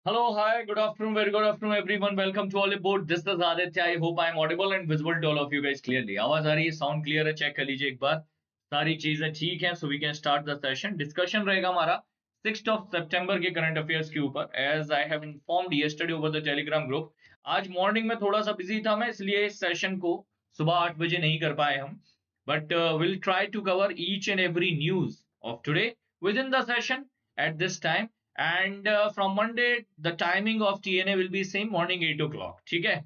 Hello, hi, good afternoon, very good afternoon, everyone. Welcome to Oliveboard. This is Aditya. I hope I am audible and visible to all of you guys clearly. आवाज आ रही है, sound clear है, check कर लीजिए एक बार. सारी चीजें ठीक हैं, so we can start the session. Discussion रहेगा हमारा 6th of September के करंट अफेयर्स के ऊपर. As I have informed yesterday over the Telegram group, आज मॉर्निंग में थोड़ा सा बिजी था मैं, इसलिए इस सेशन को सुबह 8 बजे नहीं कर पाए हम. But we'll try to cover each and every news of today within the session at this time. And from Monday, the timing of TNA will be same morning 8 o'clock. Okay.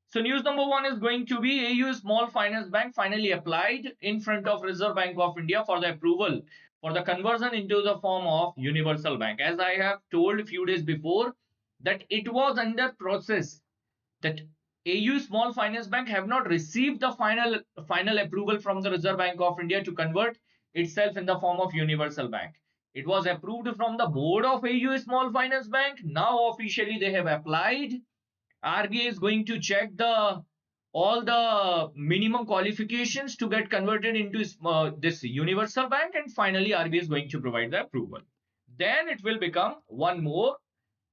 So news number one is going to be AU Small Finance Bank finally applied in front of Reserve Bank of India for the approval for the conversion into the form of universal bank. As I have told a few days before that it was under process, that AU Small Finance Bank have not received the final approval from the Reserve Bank of India to convert itself in the form of universal bank. It was approved from the board of AU Small Finance Bank. Now officially they have applied. RBI is going to check all the minimum qualifications to get converted into this universal bank, and finally RBI is going to provide the approval. Then it will become one more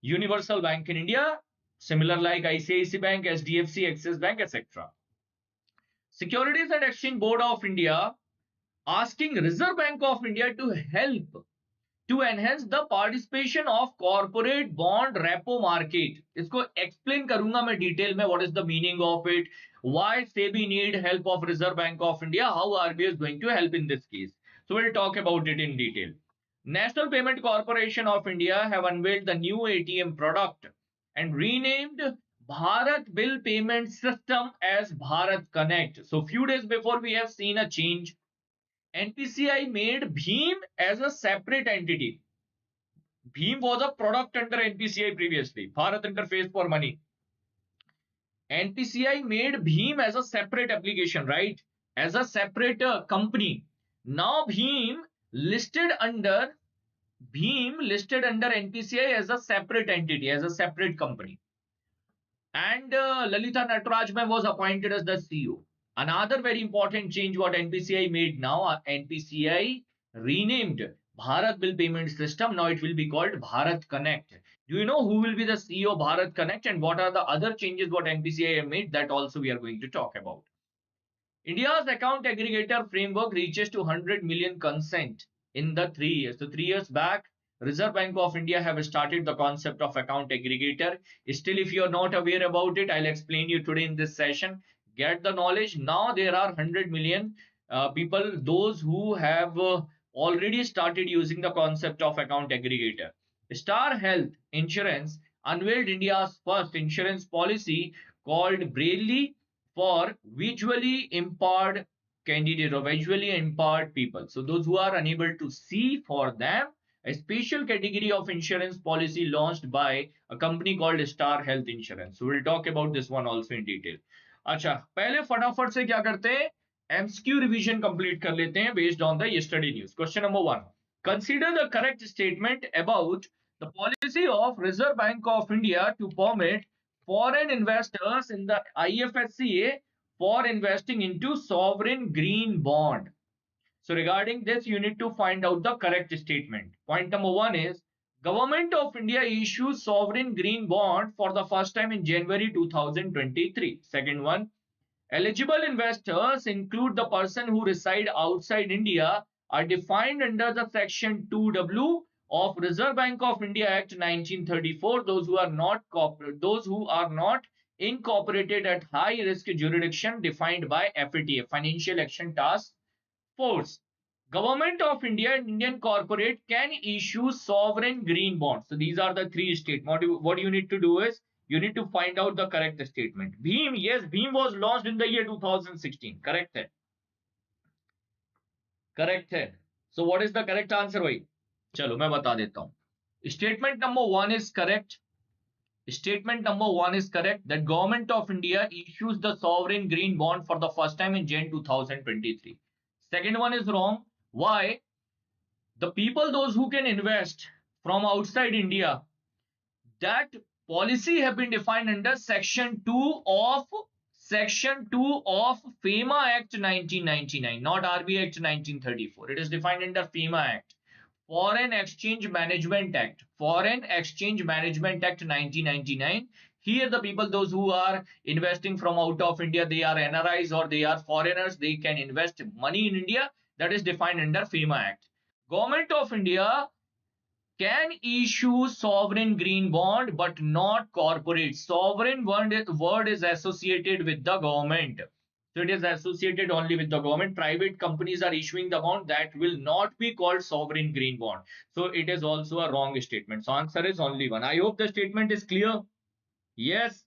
universal bank in India, similar like ICICI Bank, SDFC, Axis Bank, etc. Securities and Exchange Board of India asking Reserve Bank of India to help to enhance the participation of corporate bond repo market. इसको explain करूंगा मैं detail में what is the meaning of it, why SEBI need help of Reserve Bank of India, how RBI is going to help in this case. So we'll talk about it in detail. National Payment Corporation of India have unveiled the new ATM product and renamed Bharat Bill Payment System as Bharat Connect. So few days before we have seen a change. NPCI made Bheem as a separate entity. Bheem was a product under NPCI previously, Bharat Interface for Money. NPCI made Bheem as a separate application, right? As a separate company. Now Bheem listed under NPCI as a separate entity, as a separate company. And Lalita Natarajman was appointed as the CEO. Another very important change what NPCI made now, NPCI renamed Bharat Bill Payment System. Now it will be called Bharat Connect. Do you know who will be the CEO of Bharat Connect and what are the other changes what NPCI have made? That also we are going to talk about. India's account aggregator framework reaches to 100 million consent in the 3 years. So 3 years back, Reserve Bank of India have started the concept of account aggregator. Still, if you are not aware about it, I'll explain you today in this session. Get the knowledge. Now there are 100 million people, those who have already started using the concept of account aggregator. Star Health Insurance unveiled India's first insurance policy called Braille for visually impaired candidate or visually impaired people. So those who are unable to see, for them, a special category of insurance policy launched by a company called Star Health Insurance. So we'll talk about this one also in detail. अच्छा, पहले फटाफट से क्या करते हैं, MCQ revision complete कर लेते हैं based on the yesterday news. Question number 1. Consider the correct statement about the policy of Reserve Bank of India to permit foreign investors in the IFSCA for investing into sovereign green bond. So regarding this, you need to find out the correct statement. Point number 1 is Government of India issues sovereign green bond for the first time in January 2023. Second one, eligible investors include the person who reside outside India are defined under the section 2W of Reserve Bank of India Act 1934. Those who are not incorporated at high risk jurisdiction defined by FATF, Financial Action Task Force. Government of India and Indian corporate can issue sovereign green bonds. So these are the three statements. What you need to do is you need to find out the correct statement. Bheem, yes, Bheem was launched in the year 2016. Correct है. Correct है. So what is the correct answer भाई? चलो मैं बता देता हूँ. Statement number 1 is correct. Statement number 1 is correct that Government of India issues the sovereign green bond for the first time in Jan 2023. Second one is wrong. Why? The people, those who can invest from outside India, that policy have been defined under Section 2 of FEMA Act 1999, not RBI Act 1934. It is defined under FEMA Act. Foreign Exchange Management Act. Foreign Exchange Management Act 1999. Here the people, those who are investing from out of India, they are NRIs or they are foreigners, they can invest money in India. That is defined under FEMA Act. Government of India can issue sovereign green bond but not corporate. Sovereign word is associated with the government. So it is associated only with the government. Private companies are issuing the bond, that will not be called sovereign green bond. So it is also a wrong statement. So answer is only one. I hope the statement is clear. Yes.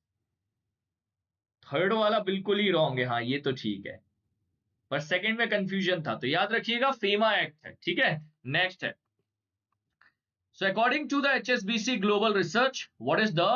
Third वाला बिल्कुल ही wrong है, हाँ ये तो ठीक है, पर second में कंफ्यूजन था, तो याद रखिएगा फेमा एक्ट है, ठीक है। नेक्स्ट है, so according to the HSBC Global Research, what is the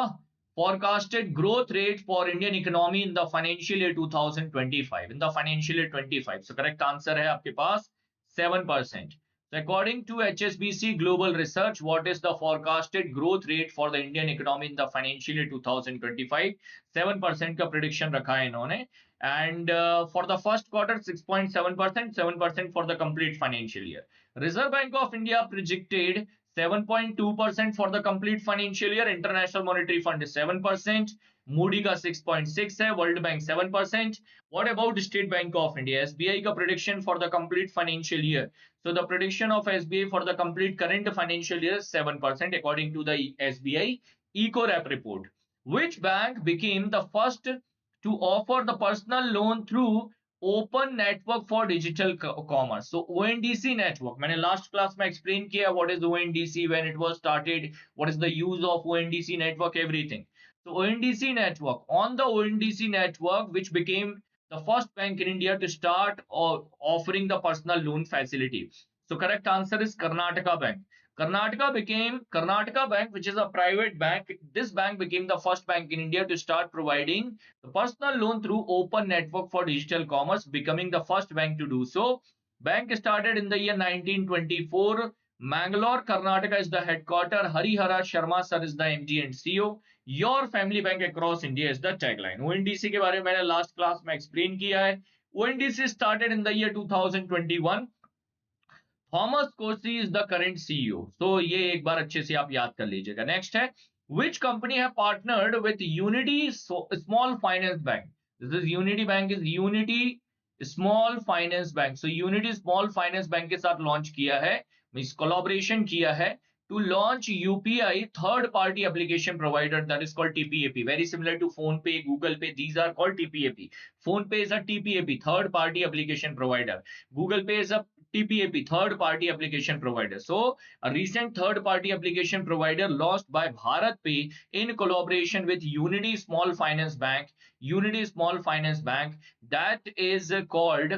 forecasted growth rate for Indian economy in the financial year 2025? In the financial year 25, so correct answer है आपके पास 7%. So according to HSBC Global Research, what is the forecasted growth rate for the Indian economy in the financial year 2025? 7% का prediction रखा है इन्होंने, and for the first quarter 6.7%, 7% for the complete financial year. Reserve Bank of India projected 7.2% for the complete financial year. International Monetary Fund is 7%. Moody का 6.6 है, World Bank 7%. What about State Bank of India? SBI का prediction for the complete financial year. So the prediction of SBI for the complete current financial year is 7% according to the SBI EcoRep report. Which bank became the first to offer the personal loan through open network for digital commerce? So ONDC network, मैंने last class में explain किया what is ONDC, when it was started, what is the use of ONDC network, everything. So ONDC network, on the ONDC network, which became the first bank in India to start offering the personal loan facility. So correct answer is Karnataka Bank. Karnataka Bank, which is a private bank. This bank became the first bank in India to start providing the personal loan through open network for digital commerce, becoming the first bank to do so. Bank started in the year 1924. Mangalore, Karnataka is the headquarter. Harihara Sharma sir is the MD and CEO. Your family bank across India is the tagline. ONDC के बारे में मैंने last class में explain किया है. ONDC started in the year 2021. Thomas Corsi is the current CEO. So ये एक बार अच्छे से आप याद कर लीजिएगा. Next है, which company have partnered with Unity Small Finance Bank? This is Unity Bank, is Unity Small Finance Bank. So Unity Small Finance Bank के साथ launch किया है, means collaboration किया है to launch UPI third party application provider, that is called TPAP. Very similar to PhonePe, Google Pay, these are called TPAP. PhonePe is a TPAP, third party application provider. Google Pay is a TPAP, third party application provider. So a recent third party application provider launched by BharatPe in collaboration with Unity Small Finance Bank. Unity Small Finance Bank, that is called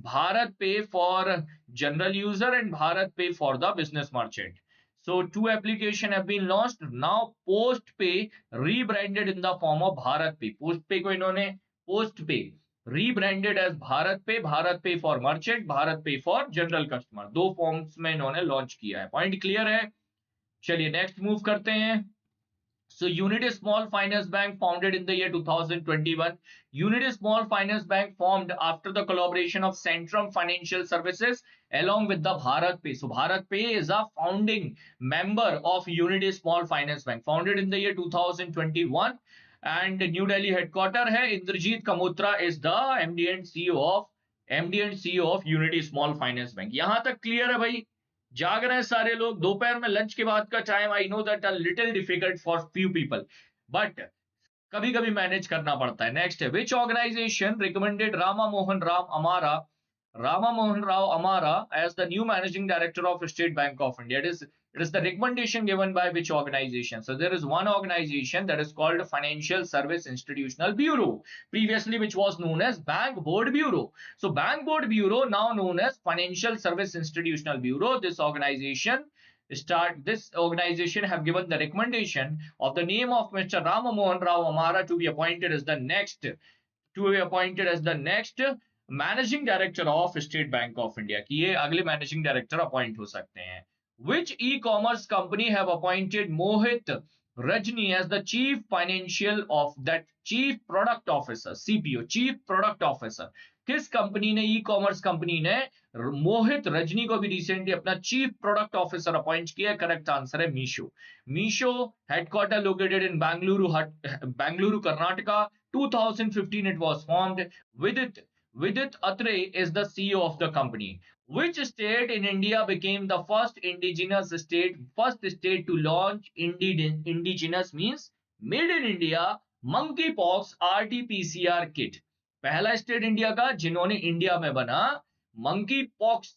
BharatPe for general user and BharatPe for the business merchant. So two applications have been launched. Now PostPay rebranded in the form of BharatPe. PostPay को इन्होंने PostPay rebranded as BharatPe. BharatPe for merchant, BharatPe for general customer. दो forms में इन्होंने launch किया है. Point clear है? चलिए next move करते हैं. So Unity Small Finance Bank founded in the year 2021. Unity Small Finance Bank formed after the collaboration of Centrum Financial Services along with the BharatPe. So BharatPe is a founding member of Unity Small Finance Bank, founded in the year 2021, and New Delhi headquarter hai. Indrajit Kamotra is the MD and CEO of Unity Small Finance Bank. यहाँ तक clear है भाई? जाग रहे हैं सारे लोग? दोपहर में लंच के बाद का time, I know that a little difficult for few people, but कभी कभी मैनेज करना पड़ता है. नेक्स्ट है, which organisation recommended Rama Mohan Rao Amara as the new managing director of State Bank of India? It is the recommendation given by which organization? So there is one organization that is called Financial Service Institutional Bureau, previously which was known as Bank Board Bureau. So Bank Board Bureau, now known as Financial Service Institutional Bureau. This organization have given the recommendation of the name of Mr. Rama Mohan Rao Amara to be appointed as the next managing director of State Bank of India, कि ये अगले managing director appoint हो सकते हैं. Which e commerce company have appointed Mohit Rajni as the chief financial of that chief product officer, CPO, chief product officer. किस कंपनी ने, e commerce company ने मोहित रजनी को भी रिसेंटली अपना चीफ प्रोडक्ट ऑफिसर अपॉइंट किया। करेक्ट आंसर है Meesho. Meesho headquarter located in Bengaluru Karnataka. 2015 it was formed. Vidit Atre is the CEO of the company. Which state in India became the first state to launch indigenous means made in India monkeypox RT-PCR kit? पहला state India का जिन्होंने India में बना monkey pox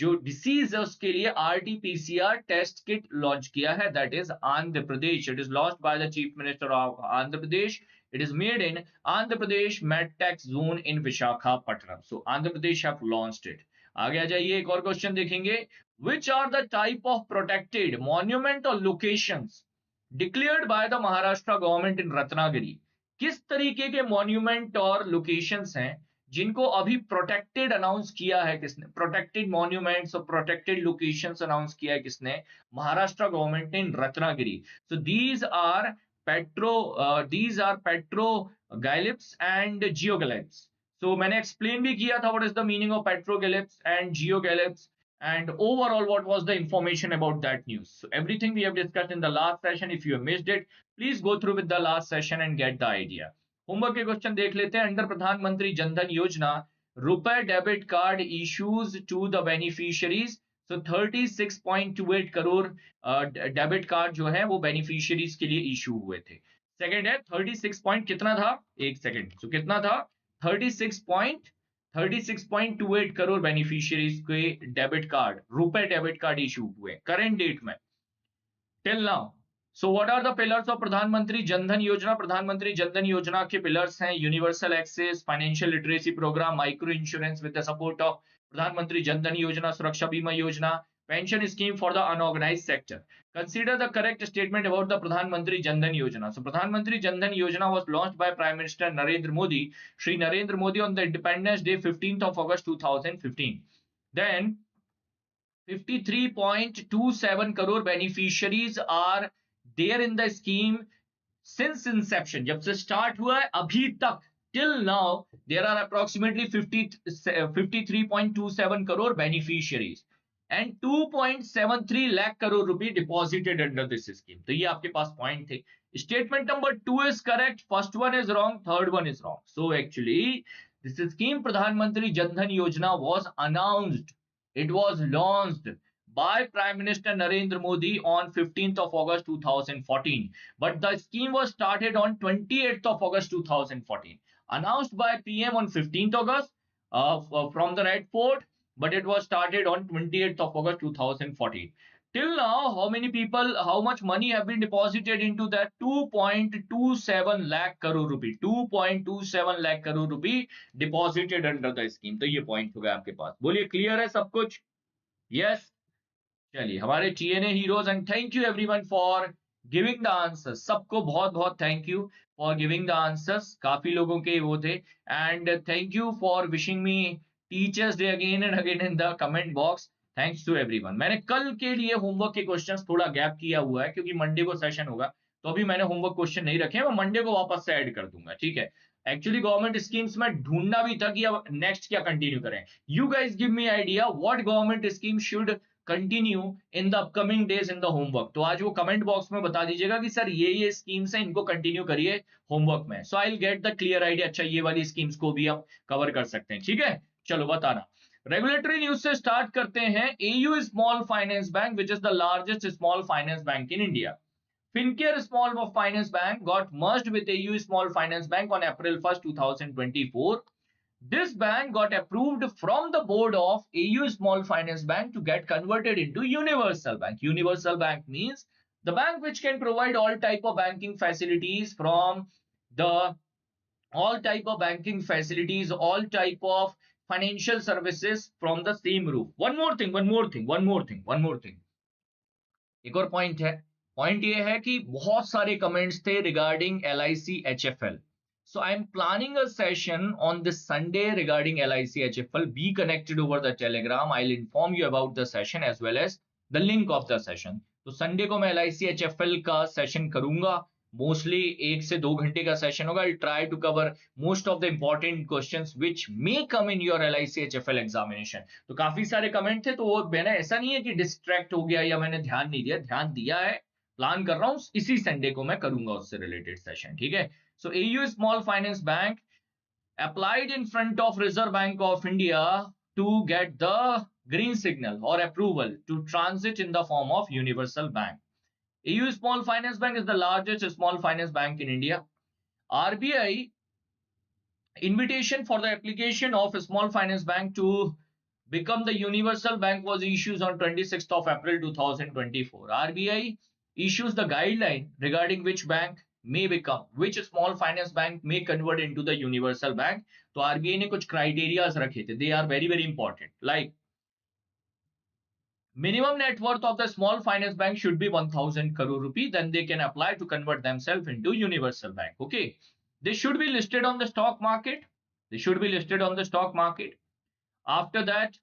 जो disease है उसके लिए RT-PCR test kit launch किया है, that is Andhra Pradesh. It is launched by the chief minister of Andhra Pradesh. It is made in Andhra Pradesh medtech zone in Visakhapatnam. So Andhra Pradesh have launched it. आगे आ जाइए, एक और क्वेश्चन देखेंगे। Which are the type of protected monument और locations declared by the Maharashtra government in Ratnagiri? किस तरीके के मॉन्यूमेंट और लोकेशंस हैं जिनको अभी प्रोटेक्टेड अनाउंस किया है किसने? प्रोटेक्टेड मॉन्यूमेंट्स और प्रोटेक्टेड लोकेशंस अनाउंस किया है किसने? Maharashtra government in Ratnagiri. So these are petroglyphs and geoglyphs. So मैंने एक्सप्लेन भी किया था what is the meaning of petroglyphs and geoglyphs and overall what was the information about that news. So everything we have discussed in the last session. If you have missed it, please go through with the last session and get the idea. Homework के question देख लेते हैं। Under Pradhan Mantri Jan Dhan Yojana RuPay debit card issues to the beneficiaries. So 36.28 crore debit card जो है वो beneficiaries के लिए issue हुए थे। सेकंड है 36 पॉइंट कितना था, एक सेकंड, सो कितना था 36.28 करोड़ बेनिफिशियरीज के debit card, RuPay debit card issue हुए करंट डेट में till now. So what are the pillars of Pradhan Mantri Jan Dhan Yojana? Pradhan Mantri Jan Dhan Yojana के पिलर्स हैं universal access, financial literacy programme, micro insurance with the support of Pradhan Mantri Jan Dhan योजना, सुरक्षा बीमा योजना, pension scheme for the unorganized sector. Consider the correct statement about the Pradhan Mantri Jan Dhan Yojana. So Pradhan Mantri Jan Dhan Yojana was launched by Prime Minister Narendra Modi, Shri Narendra Modi, on the Independence Day 15th of August 2015. Then 53.27 crore beneficiaries are there in the scheme since inception. जब से start हुआ है अभी तक till now there are approximately 53.27 crore beneficiaries and 2.73 lakh crore rupee deposited under this scheme. तो ये आपके पास point थे। Statement number 2 is correct, first one is wrong, third one is wrong. So actually this scheme प्रधानमंत्री जनधन योजना was announced, it was launched by Prime Minister Narendra Modi on 15th of August 2014, but the scheme was started on 28th of August 2014, announced by PM on 15th August from the Red Fort, but it was started on 28th of August 2014. Till now, how much money have been deposited into that? 2.27 lakh crore rupee. 2.27 lakh crore rupee deposited under the scheme. तो ये point हो गया आपके पास। बोलिए clear है सब कुछ? Yes. चलिए हमारे TNA heroes, and thank you everyone for giving the answers. सबको बहुत बहुत thank you for giving the answers. काफी लोगों के वो थे, and thank you for wishing me teachers day again and again in the comment box. Thanks to everyone. मैंने कल के लिए होमवर्क के क्वेश्चंस थोड़ा गैप किया हुआ है क्योंकि मंडे को सेशन होगा, तो अभी मैंने होमवर्क क्वेश्चन नहीं रखे, मैं मंडे को वापस से ऐड कर दूंगा, ठीक है। एक्चुअली गवर्नमेंट स्कीम्स में ढूंढना भी था कि अब नेक्स्ट क्या कंटिन्यू करें। You guys give me idea what government scheme should continue in the upcoming days in the homework. तो आज वो कमेंट बॉक्स में बता दीजिएगा कि सर ये स्कीम्स हैं, इनको कंटिन्यू करिए होमवर्क में। So I will get the clear idea, अच्छा ये वाली स्कीम्स को भी आप कवर कर सकते हैं, ठीक है। चलो बताना। रेगुलेटरी न्यूज से स्टार्ट करते हैं। AU small finance bank which is the largest small finance bank in India. Fincare Small Finance Bank got merged with AU Small Finance Bank on April 1st, 2024. This bank got approved from the board of AU Small Finance Bank to get converted into Universal Bank. Universal Bank means the bank which can provide all type of banking facilities all type of financial services from the same roof. One more thing. एक और point है। Point ये है कि बहुत सारे comments थे regarding LIC HFL. So I am planning a session on this Sunday regarding LIC HFL. Be connected over the Telegram. I'll inform you about the session as well as the link of the session. तो Sunday को मैं LIC HFL का session करूंगा mostly 1 से 2 घंटे का session होगा. I'll try to cover most of the important questions which may come in your LIC HFL examination. तो काफी सारे कमेंट थे, तो वो मैंने ऐसा नहीं है कि डिस्ट्रैक्ट हो गया या मैंने ध्यान नहीं दिया, ध्यान दिया है. प्लान कर रहा हूँ इसी संडे को मैं करूंगा उससे रिलेटेड सेशन. ठीक है. सो AU small finance bank applied in front of Reserve Bank of India to get the green signal or approval to transit in the form of universal bank. AU Small Finance Bank is the largest small finance bank in India. RBI invitation for the application of a small finance bank to become the universal bank was issued on 26th of April 2024. RBI issues the guideline regarding which bank may become, which small finance bank may convert into the universal bank. तो RBI ने कुछ criterias रखे थे. They are very important. Like minimum net worth of the small finance bank should be 1000 crore rupee. Then they can apply to convert themselves into universal bank. Okay. They should be listed on the stock market. They should be listed on the stock market. After that,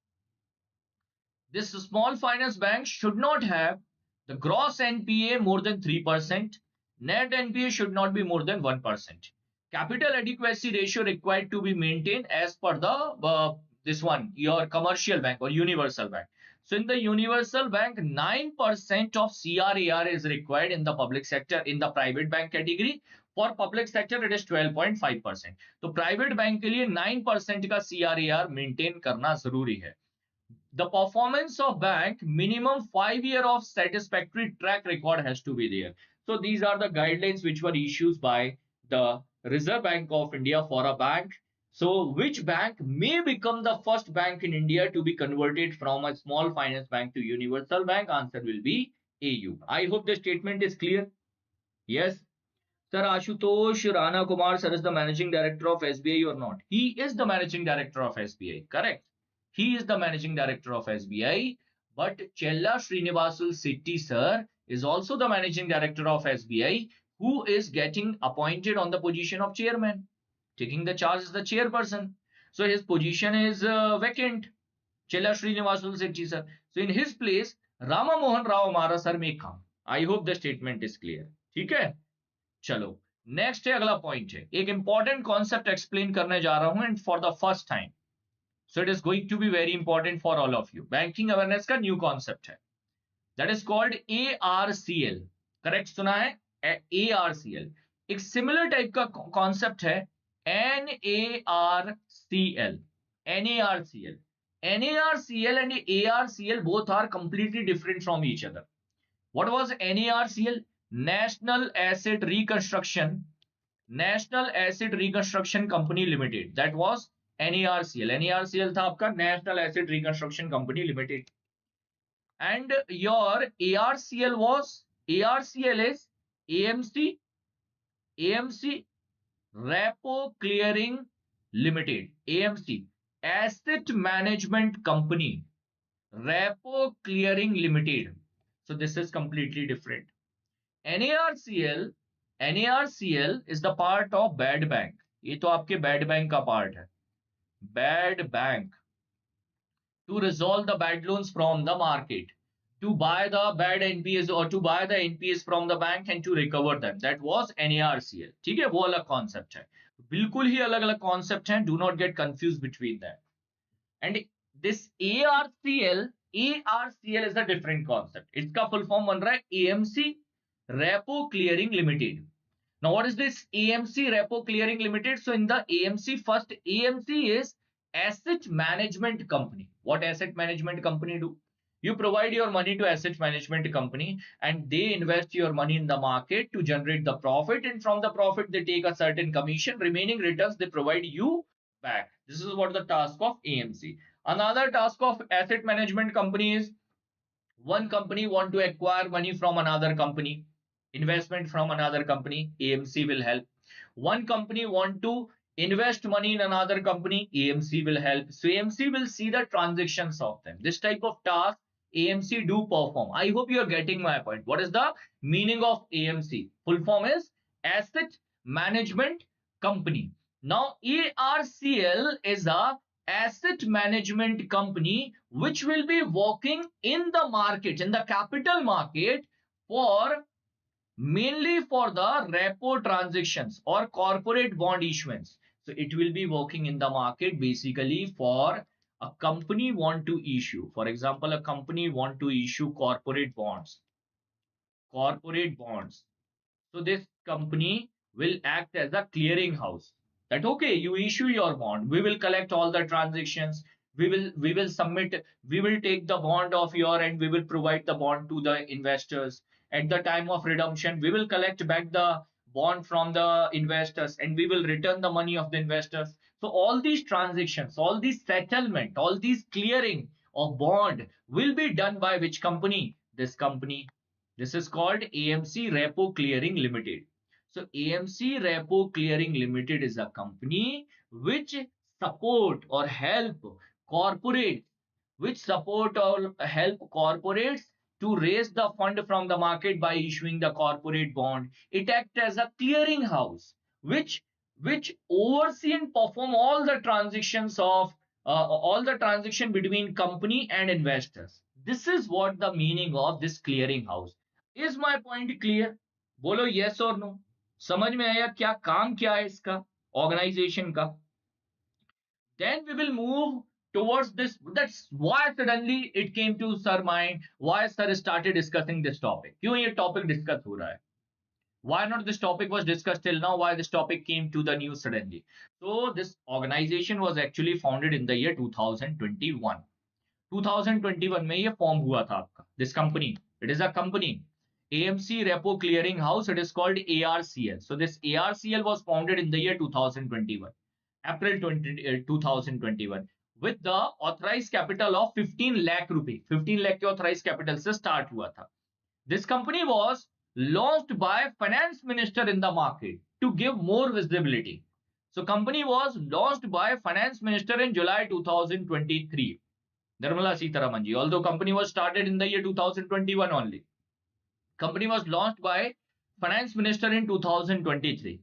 this small finance bank should not have the gross NPA more than 3%. Net NPA should not be more than 1%. Capital adequacy ratio required to be maintained as per the this one, your commercial bank or universal bank. So in the universal bank, 9% of CRAR is required in the public sector. In the private bank category, for public sector it is 12.5%. तो private bank के लिए 9% का CRAR maintain करना जरूरी है. The performance of bank, minimum 5 years of satisfactory track record has to be there. So these are the guidelines which were issued by the Reserve Bank of India for a bank. So which bank may become the first bank in India to be converted from a small finance bank to universal bank? Answer will be AU. I hope the statement is clear. Yes. Sir, Ashutosh Rana Kumar sir is the managing director of SBI or not? He is the managing director of SBI. Correct. He is the managing director of SBI, but Chella Srinivasul Sitti sir is also the managing director of SBI, who is getting appointed on the position of chairman. Taking the charge is the chairperson. So his position is vacant. Chella Srinivasul Sitti sir. So in his place, Rama Mohan Rao Amara sir may come. I hope the statement is clear. ठीक है? चलो. Next है अगला point है. एक important concept explain करने जा रहा हूँ and for the first time. So it is going to be very important for all of you. Banking awareness का new concept है. That is called ARCL. Correct सुना है? ARCL. एक similar type का concept है NARCL. NARCL. NARCL and ARCL both are completely different from each other. What was NARCL? National Asset Reconstruction Company Limited. That was NARCL. NARCL था आपका National Asset Reconstruction Company Limited. And your ARCL is AMC Repo Clearing Limited. AMC Asset Management Company Repo Clearing Limited. So this is completely different. NARCL is the part of bad bank. ये तो आपके bad bank का part है. Bad bank, to resolve the bad loans from the market, to buy the bad NPS or to buy the NPS from the bank and to recover them. That was NARCL. ठीक है, वो अलग concept है. बिल्कुल ही अलग अलग concept हैं. Do not get confused between them. And this ARCL is a different concept. इसका full form बन रहा है AMC Repo Clearing Limited. Now, what is this AMC Repo Clearing Limited? So, in the AMC, first AMC is Asset Management Company. What asset management company do? You provide your money to asset management company and they invest your money in the market to generate the profit, and from the profit they take a certain commission. Remaining returns they provide you back. This is what the task of AMC. Another task of asset management company is, one company want to acquire money from another company, investment from another company, AMC will help. One company want to invest money in another company, AMC will help. So AMC will see the transactions of them. This type of task AMC do perform. I hope you are getting my point. What is the meaning of AMC? Full form is Asset Management Company. Now ARCL is a asset management company which will be working in the market, in the capital market, for mainly for the repo transactions or corporate bond issuance. So it will be working in the market basically for a company want to issue. For example, a company want to issue corporate bonds. Corporate bonds. So this company will act as a clearing house. That okay, you issue your bond, we will collect all the transactions, we will submit, we will take the bond of your and we will provide the bond to the investors. At the time of redemption, we will collect back the bond from the investors and we will return the money of the investors. So all these transactions, all these settlement, all these clearing of bond will be done by which company? This company. This is called AMC Repo Clearing Limited. So AMC Repo Clearing Limited is a company which support or help corporates, which support or help corporates to raise the fund from the market by issuing the corporate bond. It acts as a clearing house, which oversee and perform all the transactions of all the transaction between company and investors. This is what the meaning of this clearing house. Is my point clear? बोलो yes और no. समझ में आया क्या काम क्या है इसका ऑर्गेनाइजेशन का? Then we will move towards this. That's why suddenly it came to sir mind, why sir started discussing this topic. क्यों ये topic discuss हो रहा है? Why not this topic was discussed till now? Why this topic came to the news suddenly? So this organization was actually founded in the year 2021. 2021 में ये form हुआ था आपका. This company, it is a company. AMC Repo Clearing House, it is called ARCL. So this ARCL was founded in the year 2021, April 2021, with the authorized capital of 15 lakh rupee. 15 lakh के authorized capital से start हुआ था. This company was launched by finance minister in the market to give more visibility. So company was launched by finance minister in July 2023. Nirmala Sitharaman ji. Although company was started in the year 2021 only. Company was launched by finance minister in 2023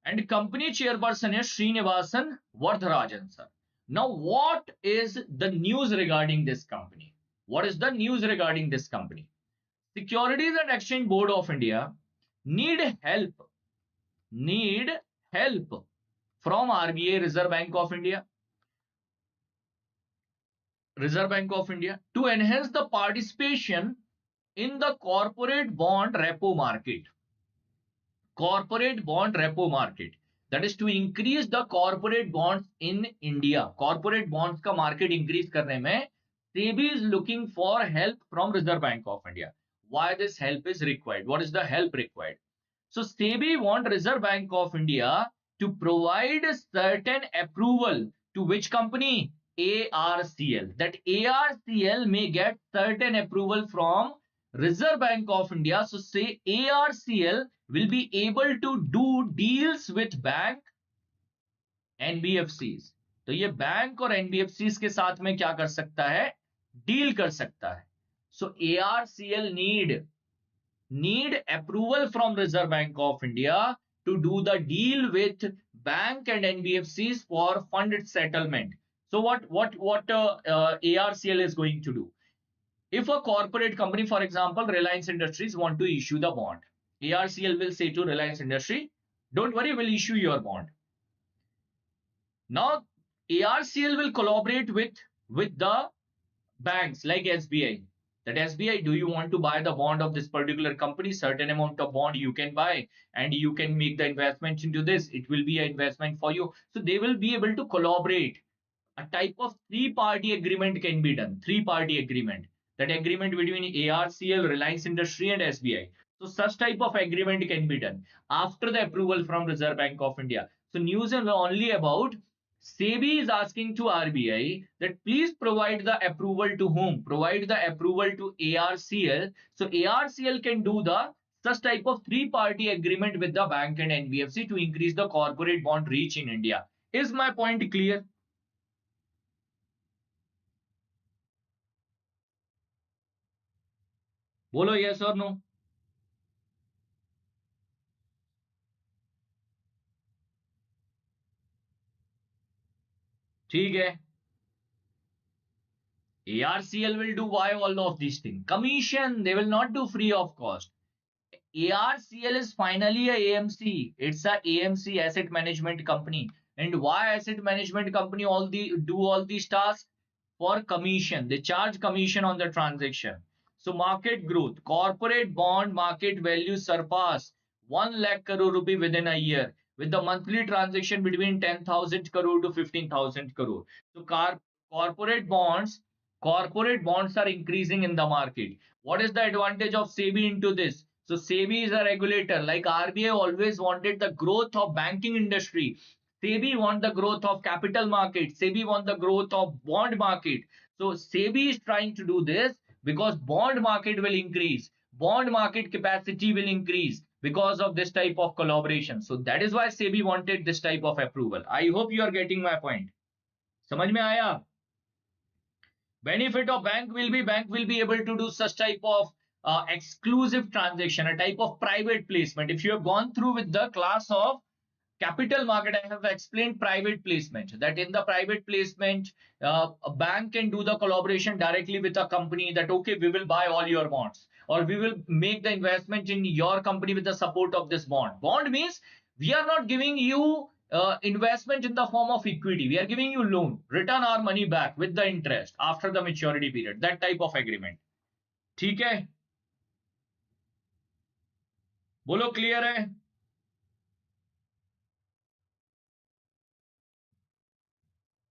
and company chairperson is Srinivasan Vardharajan sir. Now what is the news regarding this company? What is the news regarding this company? Securities and Exchange Board of India need help from RBI, Reserve Bank of India to enhance the participation in the corporate bond repo market. Corporate bond repo market, that is to increase the corporate bonds in India. Corporate bonds का market increase करने में SEBI is looking for help from Reserve Bank of India. Why this help is required? What is the help required? So SEBI want Reserve Bank of India to provide certain approval to which company? ARCL. That ARCL may get certain approval from Reserve Bank of India. So say ARCL will be able to do deals with bank NBFCs. तो ये bank और NBFCs के साथ में क्या कर सकता है? डील कर सकता है. So ARCL need approval from Reserve Bank of India to do the deal with bank and NBFCs for fund settlement. So what ARCL is going to do? If a corporate company, for example, Reliance Industries want to issue the bond, ARCL will say to Reliance Industry, don't worry, we'll issue your bond. Now, ARCL will collaborate with the banks like SBI. That SBI, do you want to buy the bond of this particular company? Certain amount of bond you can buy and you can make the investment into this. It will be an investment for you. So they will be able to collaborate. A type of three-party agreement can be done. Three-party agreement. That agreement between ARCL, Reliance Industry and SBI. So such type of agreement can be done after the approval from Reserve Bank of India. So news is only about SEBI is asking to RBI that please provide the approval to whom? Provide the approval to ARCL. So ARCL can do the such type of three-party agreement with the bank and NBFC to increase the corporate bond reach in India. Is my point clear? बोलो yes or no? ठीक है. ARCL will do why all of these things? Commission, they will not do free of cost. ARCL is finally a AMC. It's a AMC, asset management company. And why asset management company do all these tasks? For commission. They charge commission on the transaction. So market growth, corporate bond market value surpass 1 lakh crore rupee within a year, with the monthly transaction between 10,000 crore to 15,000 crore. So corporate bonds are increasing in the market. What is the advantage of SEBI into this? So SEBI is a regulator. Like RBI always wanted the growth of banking industry. SEBI want the growth of capital market. SEBI want the growth of bond market. So SEBI is trying to do this because bond market will increase. Bond market capacity will increase because of this type of collaboration. So that is why SEBI wanted this type of approval. I hope you are getting my point. समझ में आया? Benefit of bank will be able to do such type of exclusive transaction, a type of private placement. If you have gone through with the class of capital market, I have explained private placement, that in the private placement, a bank can do the collaboration directly with a company, that okay, we will buy all your bonds, or we will make the investment in your company with the support of this bond. Bond means we are not giving you investment in the form of equity. We are giving you loan, return our money back with the interest after the maturity period. That type of agreement. ठीक है? बोलो clear है?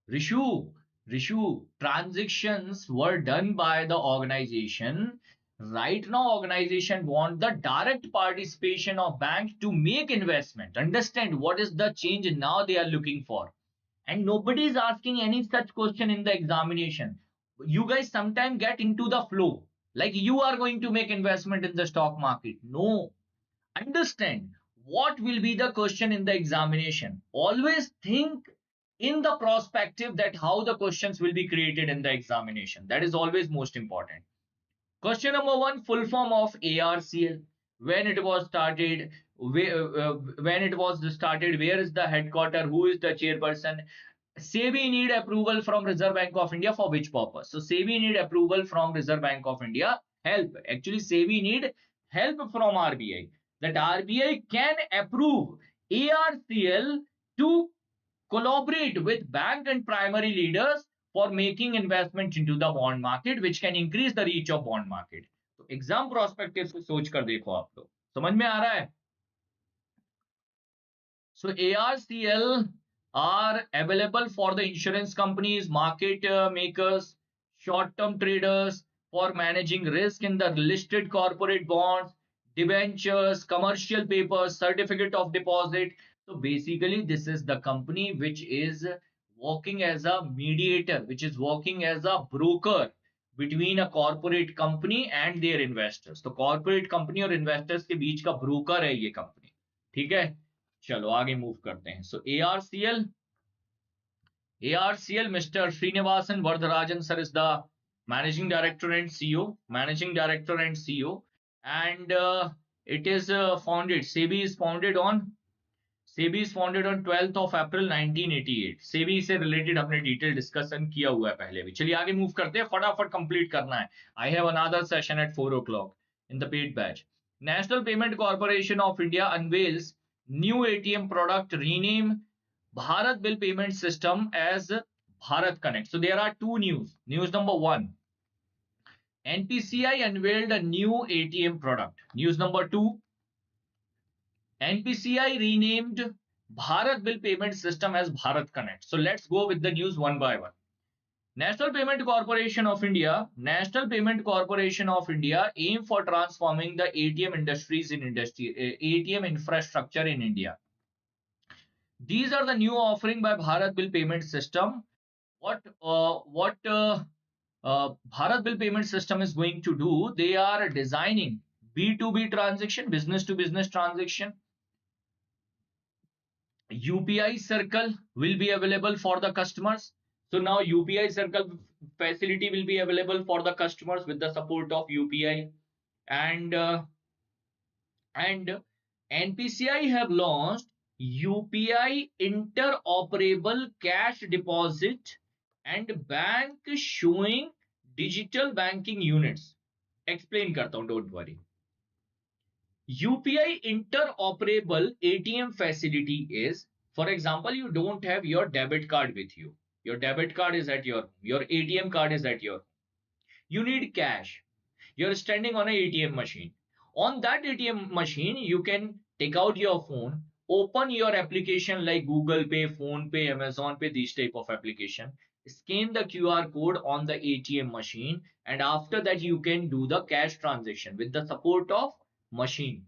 Rishu, transactions were done by the organization. Right now, organization want the direct participation of bank to make investment. Understand what is the change now they are looking for. And nobody is asking any such question in the examination. You guys sometimes get into the flow. Like you are going to make investment in the stock market. No. Understand what will be the question in the examination. Always think in the prospective that how the questions will be created in the examination. That is always most important. Question number one, full form of ARCL. When it was started, where is the headquarter, who is the chairperson? SEBI need approval from Reserve Bank of India for which purpose? So SEBI need approval from Reserve Bank of India. Help. Actually, SEBI need help from RBI. That RBI can approve ARCL to collaborate with bank and primary leaders for making investment into the bond market, which can increase the reach of bond market. तो exam prospective से सोच कर देखो आप लोग, समझ में आ रहा है? So ARCL are available for the insurance companies, market makers, short-term traders for managing risk in the listed corporate bonds, debentures, commercial papers, certificate of deposit. So basically, this is the company which is working as a mediator, which is working as a broker between a corporate company and their investors. तो corporate company और investors के बीच का broker है ये company. ठीक है? चलो आगे मूव करते हैं. So ARCL, Mr. Srinivasan Vardharajan sir is the managing director and CEO, and it is founded. SEBI is founded on 12th of April 1988. SEBI से related हमने detail discussion किया हुआ है पहले भी. चलिए आगे मूव करते हैं, फटाफट complete करना है. I have another session at 4 o'clock in the paid batch. National Payment Corporation of India unveils new ATM product, rename Bharat Bill Payment System as Bharat Connect. So there are two news. News number one, NPCI unveiled a new ATM product. News number two, NPCI renamed Bharat Bill Payment System as Bharat Connect. So let's go with the news one by one. National Payment Corporation of India aim for transforming the ATM ATM infrastructure in India. These are the new offering by Bharat Bill Payment System. What Bharat Bill Payment System is going to do? They are designing B2B transaction, business to business transaction. UPI circle will be available for the customers. So now UPI circle facility will be available for the customers with the support of UPI, and NPCI have launched UPI interoperable cash deposit and bank showing digital banking units. Explain करता हूं, don't worry. UPI interoperable ATM facility is, for example, you don't have your debit card with you. Your debit card is at your ATM card is at your, you need cash. You're standing on an ATM machine. On that ATM machine, you can take out your phone, open your application like Google Pay, Phone Pay, Amazon Pay, these type of application, scan the QR code on the ATM machine, and after that you can do the cash transaction with the support of machine,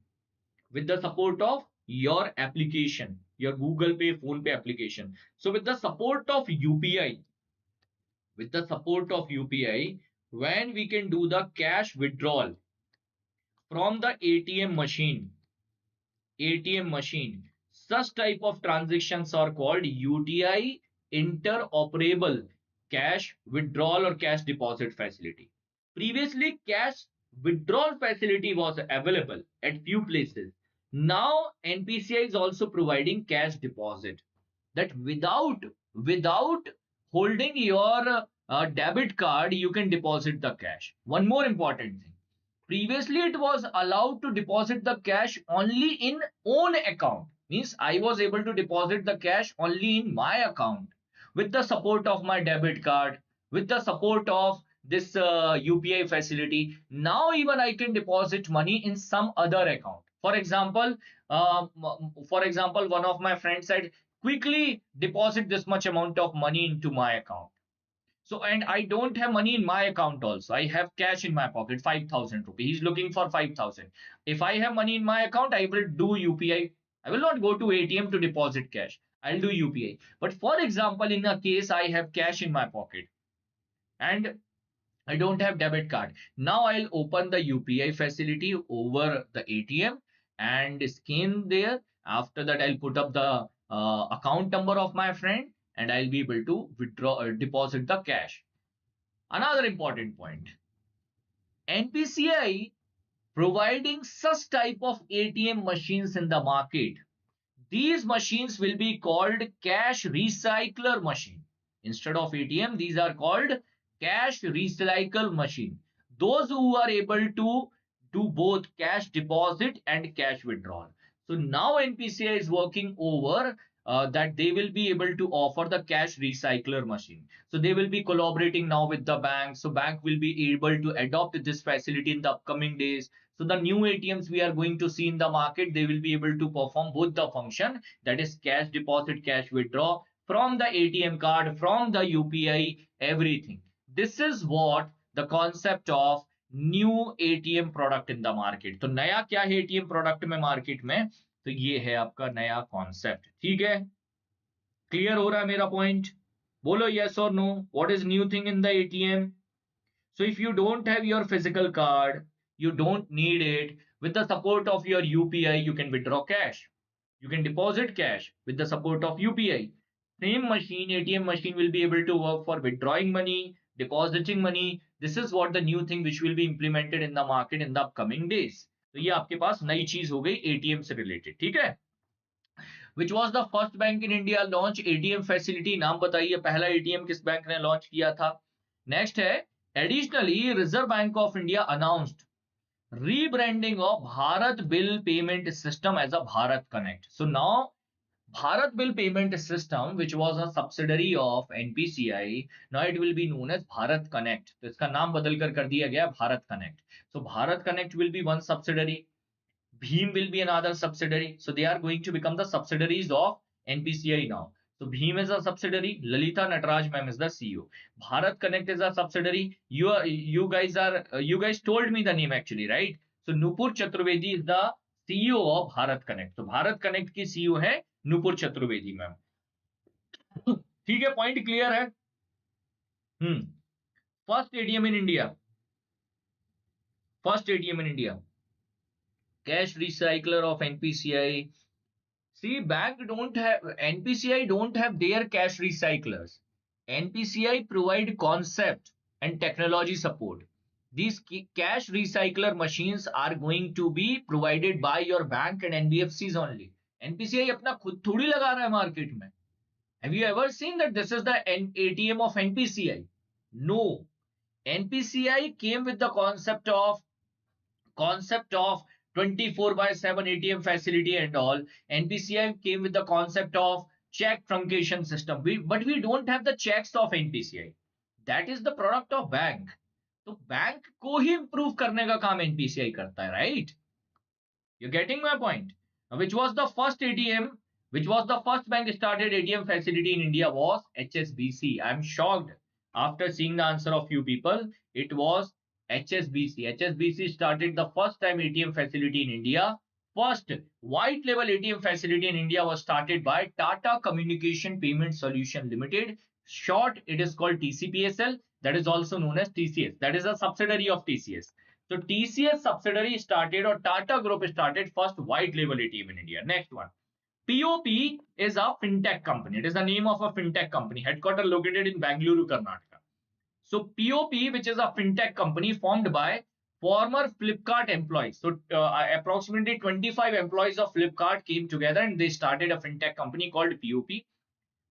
with the support of your application, your Google Pay, Phone Pay application. So with the support of UPI, with the support of UPI, when we can do the cash withdrawal from the ATM machine, such type of transactions are called UTI interoperable cash withdrawal or cash deposit facility. Previously, cash withdrawal facility was available at few places. Now, NPCI is also providing cash deposit, that without holding your debit card, you can deposit the cash. One more important thing. Previously, it was allowed to deposit the cash only in own account. Means I was able to deposit the cash only in my account with the support of my debit card, with the support of this UPI facility. Now even I can deposit money in some other account. For example, one of my friends said, quickly deposit this much amount of money into my account. So, and I don't have money in my account also. I have cash in my pocket, 5,000 rupees. He's looking for 5,000. If I have money in my account, I will do UPI. I will not go to ATM to deposit cash. I'll do UPI. But for example, in a case I have cash in my pocket and I don't have debit card. Now I'll open the UPI facility over the ATM and scan there. After that, I'll put up the account number of my friend and I'll be able to withdraw or deposit the cash. Another important point, NPCI providing such type of ATM machines in the market. These machines will be called cash recycler machine. Instead of ATM, these are called cash recycle machine. Those who are able to do both cash deposit and cash withdrawal. So now NPCI is working over that they will be able to offer the cash recycler machine. So they will be collaborating now with the bank. So bank will be able to adopt this facility in the upcoming days. So the new ATMs we are going to see in the market, they will be able to perform both the function, that is cash deposit, cash withdraw from the ATM card, from the UPI, everything. This is what the concept of new ATM product in the market. तो नया क्या है ATM product में market में? तो ये है आपका नया concept. ठीक है? Clear हो रहा है मेरा point? बोलो yes or no. What is new thing in the ATM? So if you don't have your physical card, you don't need it. With the support of your UPI, you can withdraw cash. You can deposit cash with the support of UPI. Same machine, ATM machine will be able to work for withdrawing money, depositing money. This is what the new thing which will be implemented in the market in the upcoming days. तो ये आपके पास नई चीज हो गई ATM से related. ठीक है? Which was the first bank in India launch ATM facility? नाम बताइए पहला ATM किस बैंक ने लॉन्च किया था? नेक्स्ट है, additionally Reserve Bank of India announced rebranding of Bharat Bill Payment System as a Bharat Connect. So now Bharat Bill Payment System, which was a subsidiary of NPCI, now it will be known as Bharat Connect. तो इसका नाम बदल कर दिया गया Bharat Connect. So Bharat Connect will be one subsidiary. Bheem will be another subsidiary. So they are going to become the subsidiaries of NPCI now. So Bheem is a subsidiary. Lalita Nataraj ma'am is the CEO. Bharat Connect is a subsidiary. You guys told me the name actually, right? So Nupur Chaturvedi is the CEO of Bharat Connect. So Bharat Connect की CEO है Nupur Chaturvedi ma'am. ठीक है, point clear है? First ATM in India. First ATM in India. Cash recycler of NPCI. See, NPCI don't have their cash recyclers. NPCI provide concept and technology support. These cash recycler machines are going to be provided by your bank and NBFCs only. NPCI अपना खुद थोड़ी लगा रहा है market में. Have you ever seen that this is the ATM of NPCI? No. NPCI came with the concept of 24/7 ATM facility and all, NPCI came with the concept of check truncation system. But we don't have the checks of NPCI. That is the product of bank. तो bank को ही improve करने का काम NPCI करता है, right? You're getting my point? Which was the first ATM, which was the first bank started ATM facility in India was HSBC. I'm shocked after seeing the answer of few people. It was HSBC. HSBC started the first time ATM facility in India. First white label ATM facility in India was started by Tata Communication Payment Solution Limited. Short, it is called TCPSL. That is also known as TCS. That is a subsidiary of TCS. So TCS subsidiary started, or Tata Group started first white label ATM in India. Next one. POP is a fintech company. It is the name of a fintech company. Headquarter located in Bangalore, Karnataka. So POP, which is a fintech company formed by former Flipkart employees. So approximately 25 employees of Flipkart came together and they started a fintech company called POP.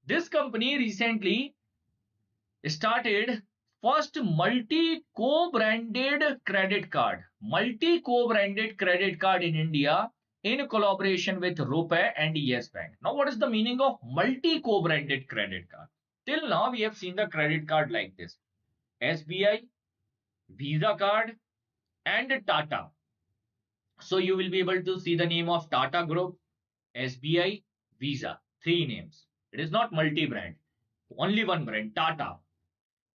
This company recently started first multi-co-branded credit card. Multi-co-branded credit card in India in collaboration with Repo and Yes Bank. Now, what is the meaning of multi-co-branded credit card? Till now, we have seen the credit card like this. SBI, Visa card, and Tata. So you will be able to see the name of Tata Group, SBI, Visa. 3 names. It is not multi-brand. Only one brand, Tata.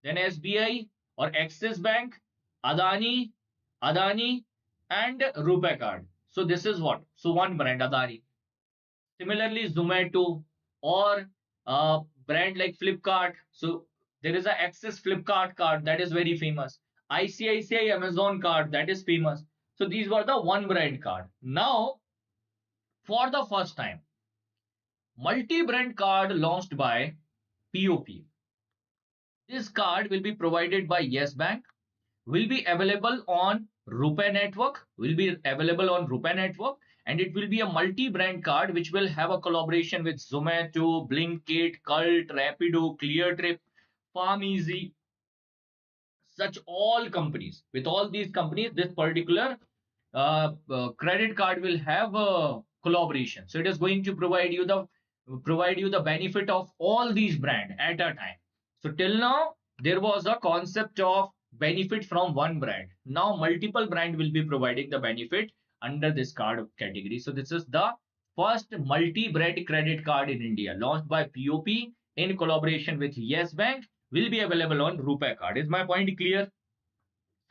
Then SBI or Axis Bank, Adani, and Rupee card. So this is what? So one brand, Adani. Similarly, Zomato or brand like Flipkart. So there is a Axis Flipkart card that is very famous. ICICI Amazon card that is famous. So these were the one brand card. Now, for the first time, multi-brand card launched by POP. This card will be provided by Yes Bank, will be available on Rupee network, and it will be a multi-brand card which will have a collaboration with Zomato, Blinkit, Cult, Rapido, ClearTrip, PalmEasy, such all companies. With all these companies, this particular credit card will have a collaboration. So it is going to provide you the benefit of all these brands at a time. So till now, there was a concept of benefit from one brand. Now multiple brand will be providing the benefit under this card category. So this is the first multi-brand credit card in India launched by POP in collaboration with Yes Bank, will be available on Rupee card. Is my point clear?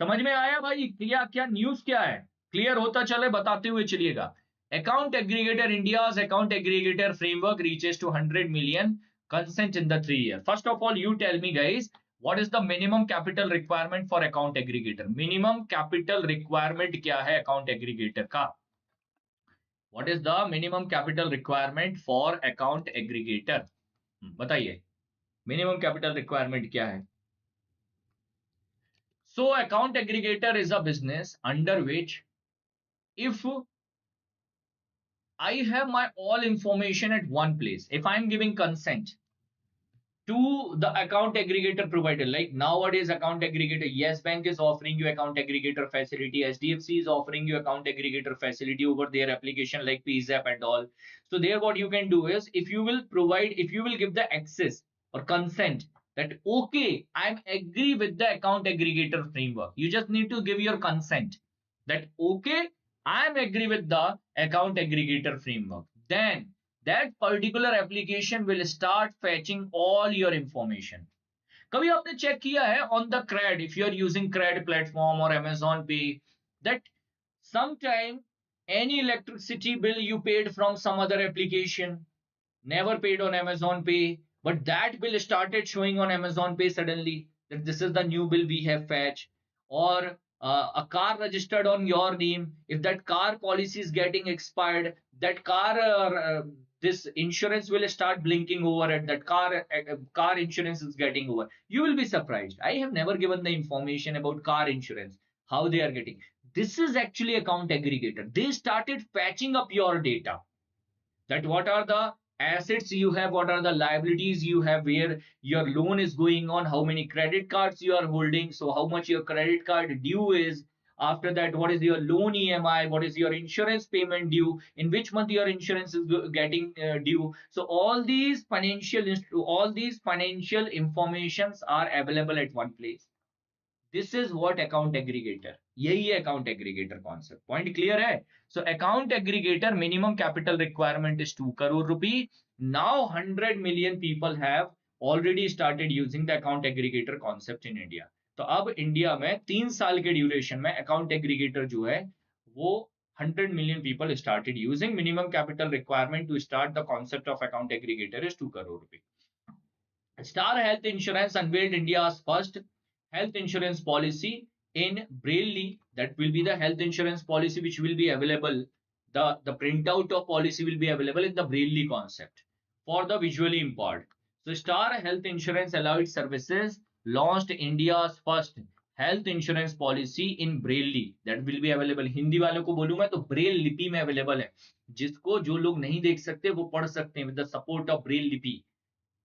समझ में आया भाई? क्या news क्या है? Clear होता चले बताते हुए चलिएगा. Account aggregator, India's account aggregator framework reaches to 100 million consent in the 3 years. First of all, you tell me guys, what is the minimum capital requirement for account aggregator? Minimum capital requirement क्या है account aggregator का? What is the minimum capital requirement for account aggregator? बताइए, minimum capital requirement क्या है? So account aggregator is a business under which if I have my all information at one place, if I'm giving consent to the account aggregator provider, like nowadays account aggregator, Yes Bank is offering you account aggregator facility, SDFC is offering you account aggregator facility over their application like PZAP and all. So there what you can do is, if you will give the access or consent that okay, I'm agree with the account aggregator framework, you just need to give your consent that okay, I'm agree with the account aggregator framework, then that particular application will start fetching all your information. कभी आपने check किया है on the CRED, if you are using CRED platform or Amazon Pay, that sometime any electricity bill you paid from some other application, never paid on Amazon Pay, but that bill started showing on Amazon Pay suddenly that this is the new bill we have fetched, or a car registered on your name, if that car policy is getting expired, that car this insurance will start blinking over and that car insurance is getting over. You will be surprised. I have never given the information about car insurance, how they are getting. This is actually account aggregator. They started fetching up your data, that what are the assets you have, what are the liabilities you have, where your loan is going on, how many credit cards you are holding, so how much your credit card due is, After that, what is your loan EMI, what is your insurance payment due, in which month your insurance is getting due. So all these financial informations are available at one place. This is what account aggregator, यही है account aggregator concept. Point clear है? So account aggregator minimum capital requirement is 2 crore rupee. Now 100 million people have already started using the account aggregator concept in India. तो अब India में 3 साल के duration में account aggregator जो है वो 100 million people started using. Minimum capital requirement to start the concept of account aggregator is 2 crore rupee. Star Health Insurance unveiled India's first health insurance policy in Braille. That will be the health insurance policy which will be available. The printout of policy will be available in the Braille concept for the visually impaired. So Star Health Insurance Allied Services launched India's first health insurance policy in Braille. That will be available. Hindi वालों को बोलूं मैं तो Braille लिपि में available है, जिसको जो लोग नहीं देख सकते वो पढ़ सकते हैं with the support of Braille लिपि.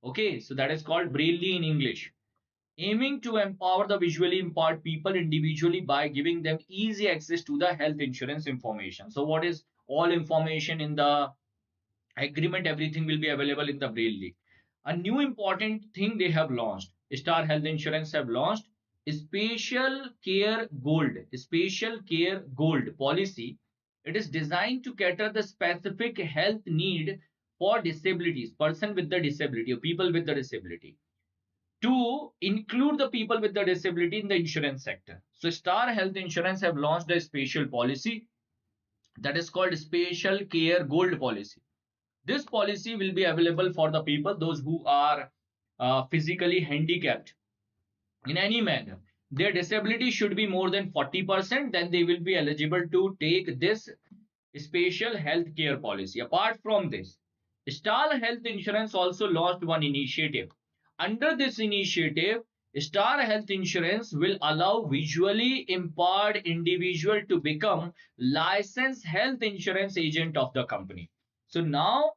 Okay, so that is called Braille in English. Aiming to empower the visually impaired people individually by giving them easy access to the health insurance information. So what is all information in the agreement? Everything will be available in the Braille. A new important thing they have launched. Star Health Insurance have launched Special Care Gold policy. It is designed to cater the specific health need for disabilities, person with the disability or people with the disability, to include the people with the disability in the insurance sector. So Star Health Insurance have launched a special policy that is called Special Care Gold policy. This policy will be available for the people, those who are physically handicapped in any manner. Their disability should be more than 40%, then they will be eligible to take this special health care policy. Apart from this, Star Health Insurance also launched one initiative. Under this initiative, Star Health Insurance will allow visually impaired individual to become licensed health insurance agent of the company. So now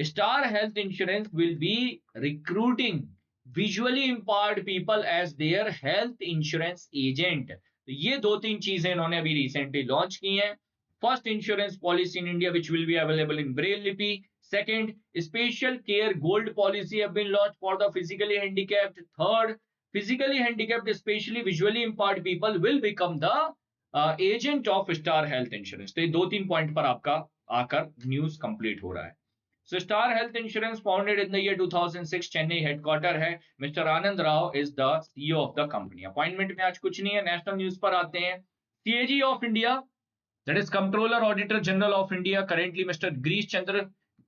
Star Health Insurance will be recruiting visually impaired people as their health insurance agent. तो ये दो तीन चीजें इन्होंने अभी recently launch की हैं. First insurance policy in India which will be available in Braille lipi. Second, special care gold policy have been launched for the physically handicapped. Third, physically handicapped, especially visually impaired people will become the agent of Star Health Insurance. तो ये दो तीन point पर आपका आकर news complete हो रहा है. So Star Health Insurance founded in the year 2006, Chennai headquarter है. Mr. Anand Rao is the CEO of the company. Appointment में आज कुछ नहीं है, नेशनल न्यूज पर आते हैं. CAG of India, that is Comptroller Auditor General of India, currently Mr.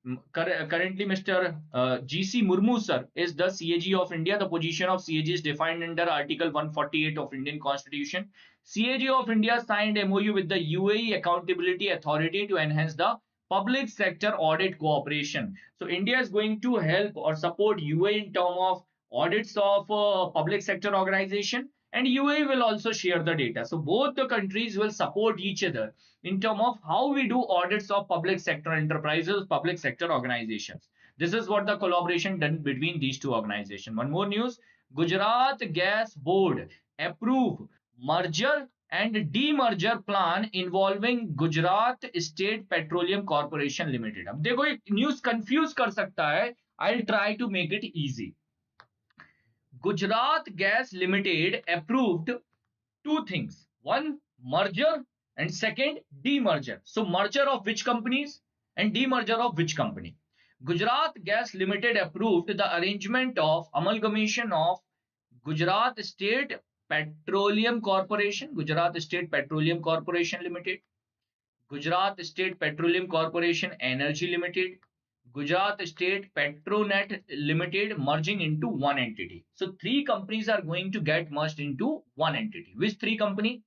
GC Murmu sir is the CAG of India. The position of CAG is defined under Article 148 of Indian Constitution. CAG of India signed MOU with the UAE Accountability Authority to enhance the public sector audit cooperation. So India is going to help or support UAE in terms of audits of public sector organization, and UAE will also share the data. So both the countries will support each other in terms of how we do audits of public sector enterprises, public sector organizations. This is what the collaboration done between these two organizations. One more news, Gujarat Gas Board approve merger and demerger plan involving Gujarat State Petroleum Corporation Limited. अब देखो ये news confuse कर सकता है. I'll try to make it easy. Gujarat Gas Limited approved two things. One, merger, and second, demerger. So merger of which companies and demerger of which company? Gujarat Gas Limited approved the arrangement of amalgamation of Gujarat State Petroleum Corporation, Gujarat State Petroleum Corporation Limited, Gujarat State Petroleum Corporation Energy Limited, Gujarat State Petronet Limited merging into one entity. So three companies are going to get merged into one entity. Which three company?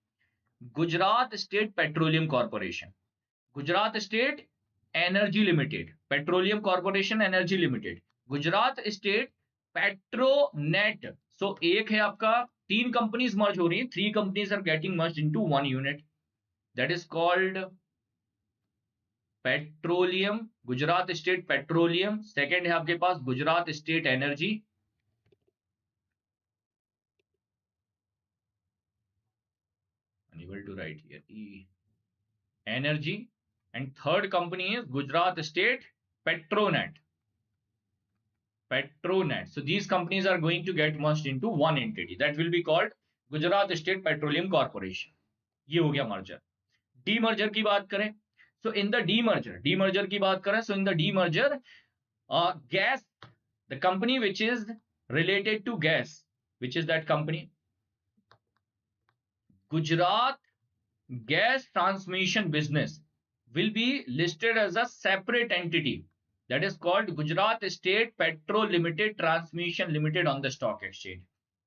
Gujarat State Petroleum Corporation, Gujarat State Energy Limited, Petroleum Corporation Energy Limited, Gujarat State Petronet. So एक है आपका, तीन companies मर्ज हो रही हैं, three companies are getting merged into one unit. That is called petroleum, Gujarat state petroleum. Second है आपके पास Gujarat state energy, able to write here. Energy. And third company is Gujarat State Petronet. So these companies are going to get merged into one entity that will be called Gujarat State Petroleum Corporation. ये हो गया merger. Demerger की बात करें, so in the demerger की बात करें, so in the demerger, gas, the company which is related to gas, which is that company, Gujarat Gas Transmission Business, will be listed as a separate entity that is called Gujarat State Petro Limited Transmission Limited on the stock exchange.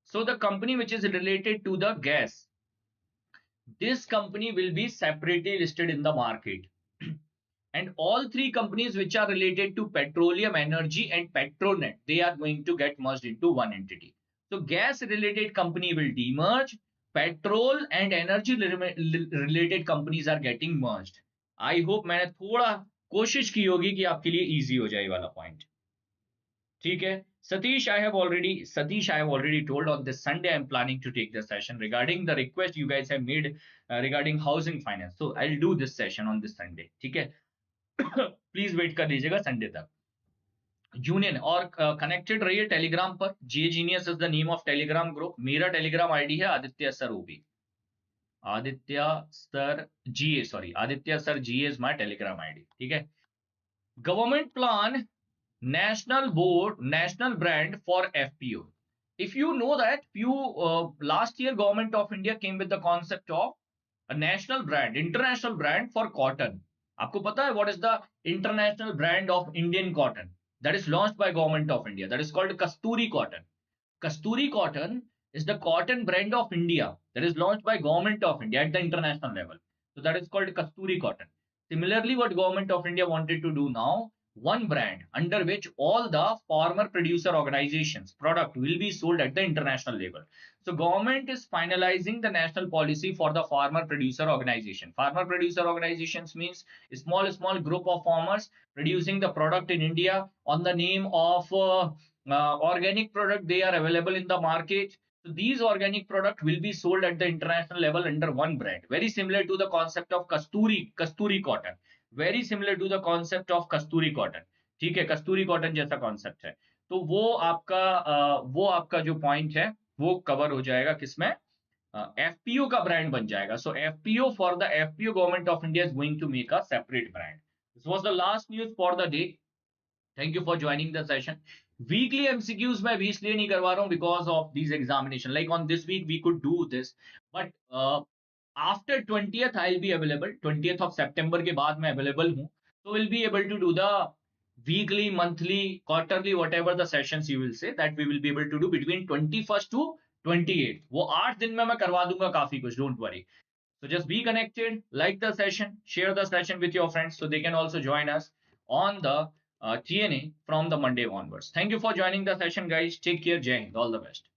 So the company which is related to the gas, this company will be separately listed in the market. And all three companies which are related to petroleum, energy and Petronet, they are going to get merged into one entity. So gas related company will demerge, petrol and energy related companies are getting merged. I hope मैंने थोड़ा कोशिश की होगी कि आपके लिए easy हो जाए वाला पॉइंट. ठीक है. Satish, I have already told on this Sunday I'm planning to take the session regarding the request you guys have made regarding housing finance. So I'll do this session on this Sunday. ठीक है. Please wait कर लीजिएगा Sunday तक. Union और connected रहिए Telegram पर. J Genius is the name of Telegram group. मेरा Telegram ID है Aditya sir OB. Aditya sir ji is my Telegram ID. ठीक है. Government plan national brand for FPO. If you know that last year government of India came with the concept of a national brand, international brand for cotton. आपको पता है what is the international brand of Indian cotton that is launched by government of India? That is called Kasturi cotton. Kasturi cotton is the cotton brand of India that is launched by government of India at the international level. So that is called Kasturi cotton. Similarly, what government of India wanted to do now, one brand under which all the farmer producer organizations product will be sold at the international level. So government is finalizing the national policy for the farmer producer organization. Farmer producer organizations means a small group of farmers producing the product in India on the name of organic product. They are available in the market. So these organic product will be sold at the international level under one brand. Very similar to the concept of Kasturi cotton. Very similar to the concept of Kasturi cotton. ठीक है, कस्तूरी cotton जैसा concept है. तो वो आपका जो point है वो कवर हो जाएगा किसमें, FPO का ब्रांड बन जाएगा. So FPO for the FPO government of India is going to make a separate brand. This was the last news for the day. Thank you for joining the session. Weekly MCQs मैं भी इसलिए नहीं करवा रहा हूं because of this examination. Like on this week we could do this, but after 20th I'll be available. 20th of September के बाद मैं available हूं. So we'll be able to do the weekly, monthly, quarterly, whatever the sessions you will say, that we will be able to do between 21st to 28th. वो 8 दिन में मैं करवा दूंगा काफी कुछ. Don't worry. So just be connected, like the session, share the session with your friends so they can also join us on the TNA from the Monday onwards. Thank you for joining the session, guys. Take care. Jai Hind. All the best.